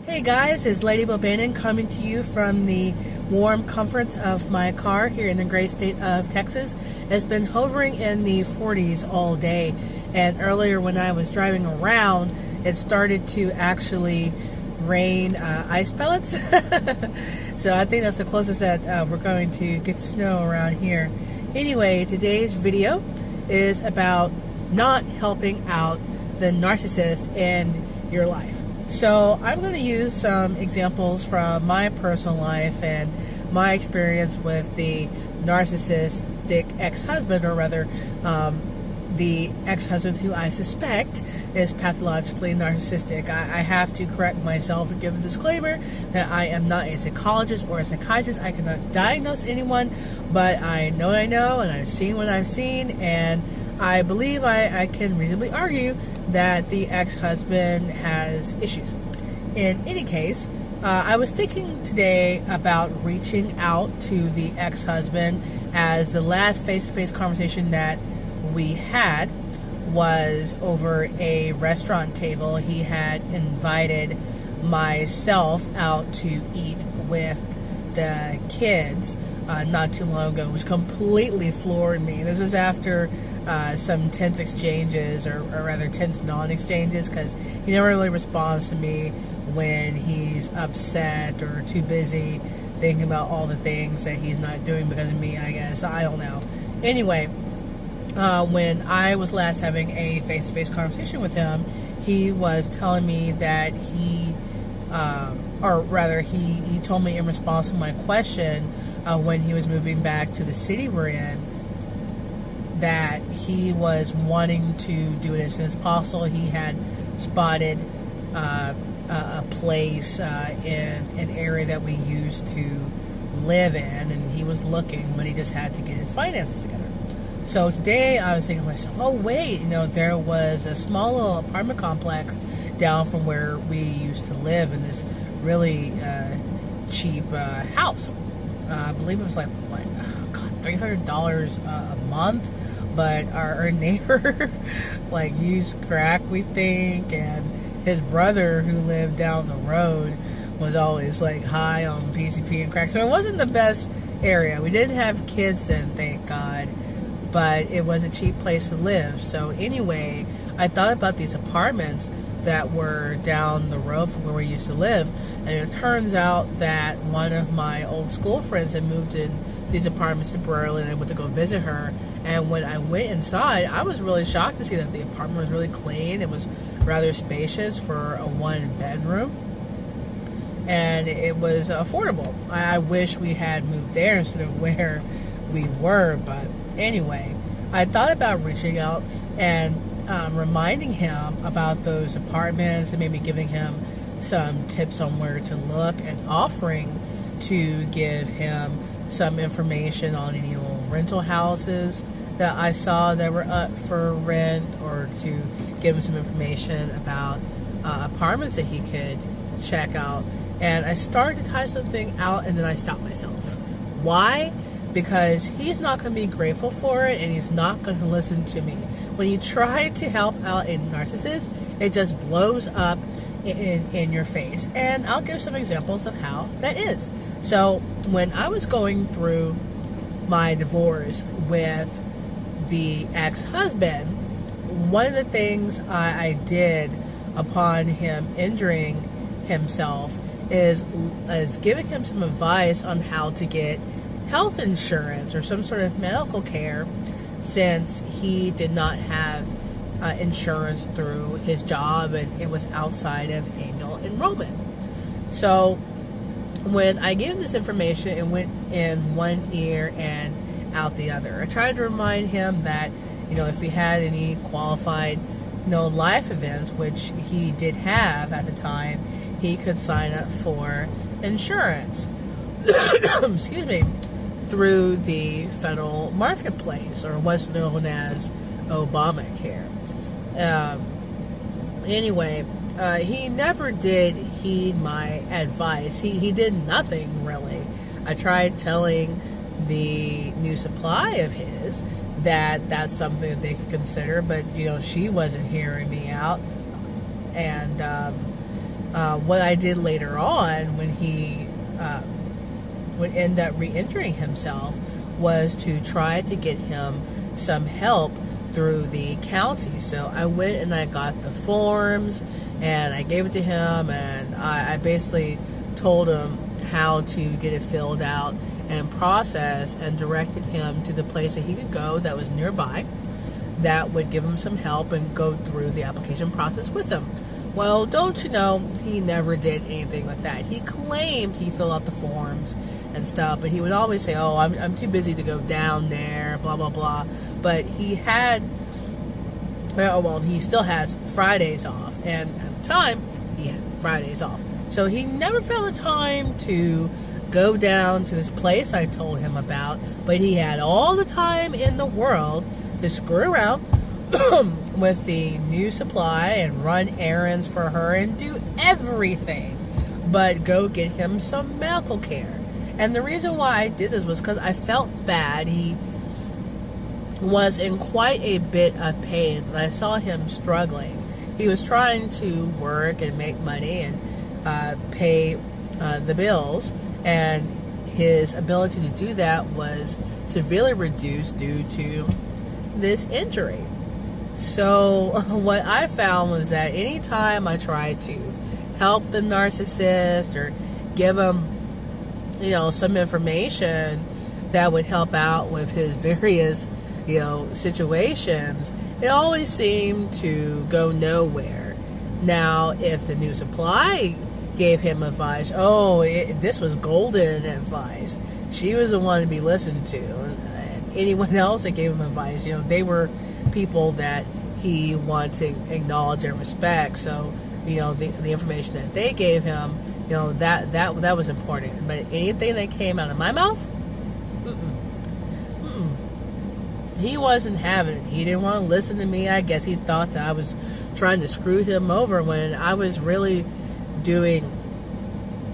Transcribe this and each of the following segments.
Hey guys, it's Lady Bobanin coming to you from the warm comforts of my car here in the great state of Texas. It's been hovering in the 40s all day, and earlier when I was driving around, it started to actually rain ice pellets. So I think that's the closest that we're going to get snow around here. Anyway, today's video is about not helping out the narcissist in your life. So I'm going to use some examples from my personal life and my experience with the narcissistic ex-husband, or rather the ex-husband who I suspect is pathologically narcissistic. I have to correct myself and give a disclaimer that I am not a psychologist or a psychiatrist. I cannot diagnose anyone, but I know what I know, and I've seen what I've seen, and I believe I can reasonably argue that the ex-husband has issues. In any case, I was thinking today about reaching out to the ex-husband, as the last face-to-face conversation that we had was over a restaurant table. He had invited myself out to eat with the kids not too long ago, which completely floored me. This was after some tense exchanges, or rather tense non-exchanges, because he never really responds to me when he's upset or too busy thinking about all the things that he's not doing because of me, I guess. I don't know. Anyway, when I was last having a face-to-face conversation with him, he was telling me that he told me in response to my question when he was moving back to the city we're in, that he was wanting to do it as soon as possible. He had spotted a place in an area that we used to live in, and he was looking, but he just had to get his finances together. So today I was thinking to myself, oh wait, there was a small little apartment complex down from where we used to live in this really cheap house. I believe it was like, $300 a month. But our neighbor used crack, we think, and his brother, who lived down the road, was always high on PCP and crack. So it wasn't the best area. We didn't have kids then, thank God, but it was a cheap place to live. So anyway, I thought about these apartments that were down the road from where we used to live, and it turns out that one of my old school friends had moved in these apartments temporarily, and I went to go visit her. And when I went inside, I was really shocked to see that the apartment was really clean. It was rather spacious for a one-bedroom, and it was affordable. I wish we had moved there instead of where we were, but anyway, I thought about reaching out and reminding him about those apartments, and maybe giving him some tips on where to look, and offering to give him some information on any little rental houses that I saw that were up for rent, or to give him some information about apartments that he could check out. And I started to type something out, and then I stopped myself. Why? Because he's not going to be grateful for it, and he's not going to listen to me. When you try to help out a narcissist, it just blows up in your face. And I'll give some examples of how that is. So when I was going through my divorce with the ex-husband, one of the things I did upon him injuring himself is giving him some advice on how to get health insurance or some sort of medical care, since he did not have insurance through his job, and it was outside of annual enrollment. So when I gave him this information, it went in one ear and out the other. I tried to remind him that, if he had any qualified, life events, which he did have at the time, he could sign up for insurance, excuse me, through the federal marketplace, or what's known as Obamacare. Anyway, he never did heed my advice. He did nothing, really. I tried telling the new supply of his that that's something that they could consider, but she wasn't hearing me out. And what I did later on when he would end up re-injuring himself was to try to get him some help through the county. So I went and I got the forms and I gave it to him, and I basically told him how to get it filled out and processed, and directed him to the place that he could go that was nearby that would give him some help and go through the application process with him. Well, don't you know, he never did anything with that. He claimed he filled out the forms and stuff, but he would always say, oh, I'm too busy to go down there, blah, blah, blah. But he had, well, he still has Fridays off, and at the time, he had Fridays off. So he never found the time to go down to this place I told him about, but he had all the time in the world to screw around with the new supply and run errands for her and do everything but go get him some medical care. And the reason why I did this was because I felt bad. He was in quite a bit of pain, and I saw him struggling. He was trying to work and make money and pay the bills, and his ability to do that was severely reduced due to this injury. So what I found was that anytime I tried to help the narcissist or give him, some information that would help out with his various, situations, it always seemed to go nowhere. Now, if the new supply gave him advice, this was golden advice. She was the one to be listened to. And anyone else that gave him advice, they were people that he wanted to acknowledge and respect. So, the information that they gave him, that was important. But anything that came out of my mouth, he wasn't having it. He didn't want to listen to me. I guess he thought that I was trying to screw him over when I was really doing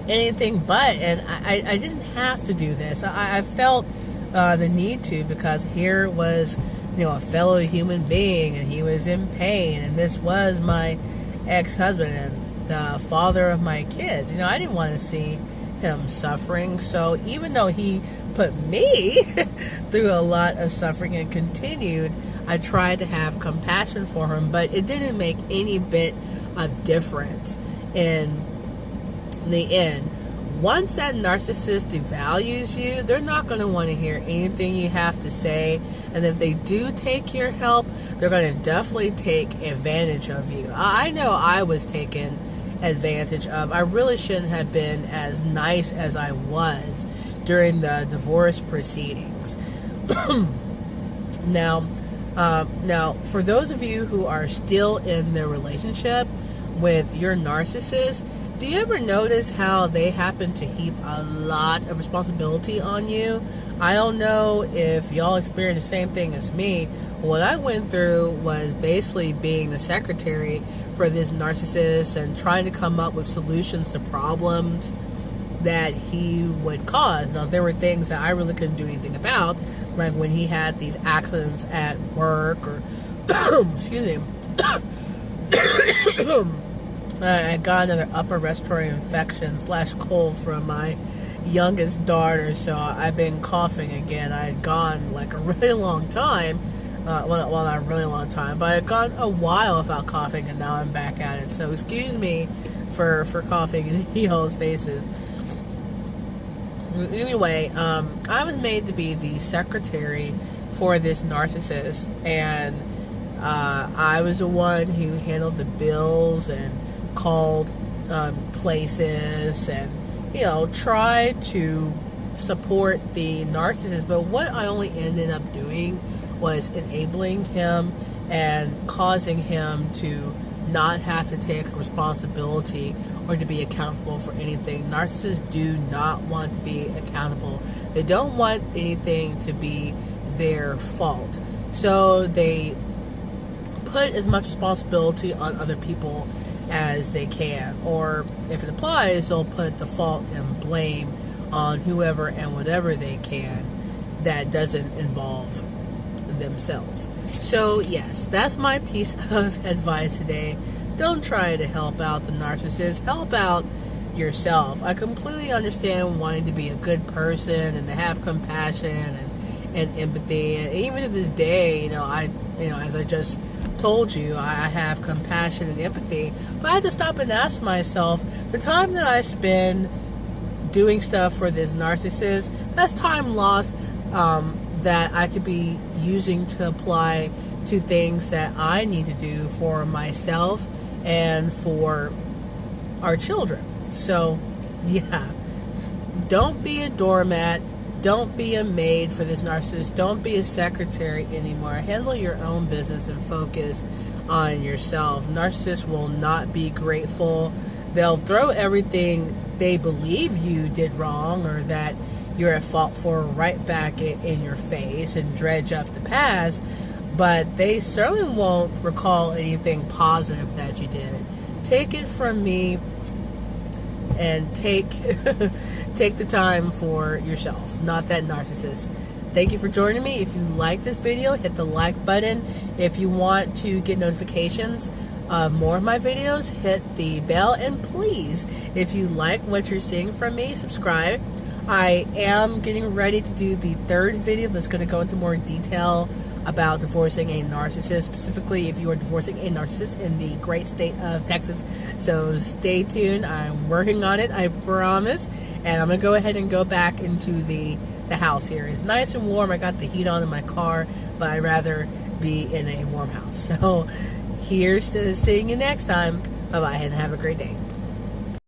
anything but. And I didn't have to do this. I felt the need to, because here was, a fellow human being, and he was in pain, and this was my ex-husband and the father of my kids. I didn't want to see him suffering. So even though he put me through a lot of suffering and continued, I tried to have compassion for him, but it didn't make any bit of difference in the end. Once that narcissist devalues you, they're not going to want to hear anything you have to say. And if they do take your help, they're going to definitely take advantage of you. I know I was taken advantage of. I really shouldn't have been as nice as I was during the divorce proceedings. Now, for those of you who are still in the relationship with your narcissist, do you ever notice how they happen to heap a lot of responsibility on you? I don't know if y'all experience the same thing as me. What I went through was basically being the secretary for this narcissist and trying to come up with solutions to problems that he would cause. Now, there were things that I really couldn't do anything about, like when he had these accidents at work, or excuse me, I got another upper respiratory infection / cold from my youngest daughter, so I've been coughing again. I had gone like a really long time, well, not a really long time, but I had gone a while without coughing, and now I'm back at it. So excuse me for coughing in y'all's faces. Anyway, I was made to be the secretary for this narcissist, and I was the one who handled the bills and called places and tried to support the narcissist. But what I only ended up doing was enabling him and causing him to not have to take responsibility or to be accountable for anything. Narcissists do not want to be accountable. They don't want anything to be their fault. So they put as much responsibility on other people as they can, or if it applies, they'll put the fault and blame on whoever and whatever they can that doesn't involve themselves. So yes, that's my piece of advice today. Don't try to help out the narcissist. Help out yourself. I completely understand wanting to be a good person and to have compassion and empathy. And even to this day, as I just told you, I have compassion and empathy. But I had to stop and ask myself, the time that I spend doing stuff for this narcissist, that's time lost that I could be using to apply to things that I need to do for myself and for our children. So, yeah, don't be a doormat. Don't be a maid for this narcissist. Don't be a secretary anymore. Handle your own business and focus on yourself. Narcissists will not be grateful. They'll throw everything they believe you did wrong or that you're at fault for right back in your face and dredge up the past, but they certainly won't recall anything positive that you did. Take it from me and take the time for yourself, not that narcissist. Thank you for joining me. If you like this video, hit the like button. If you want to get notifications of more of my videos, hit the bell. And please, if you like what you're seeing from me, subscribe. I am getting ready to do the third video that's going to go into more detail about divorcing a narcissist, specifically if you are divorcing a narcissist in the great state of Texas. So stay tuned. I'm working on it, I promise. And I'm going to go ahead and go back into the house here. It's nice and warm. I got the heat on in my car, but I'd rather be in a warm house. So here's to seeing you next time. Bye-bye and have a great day.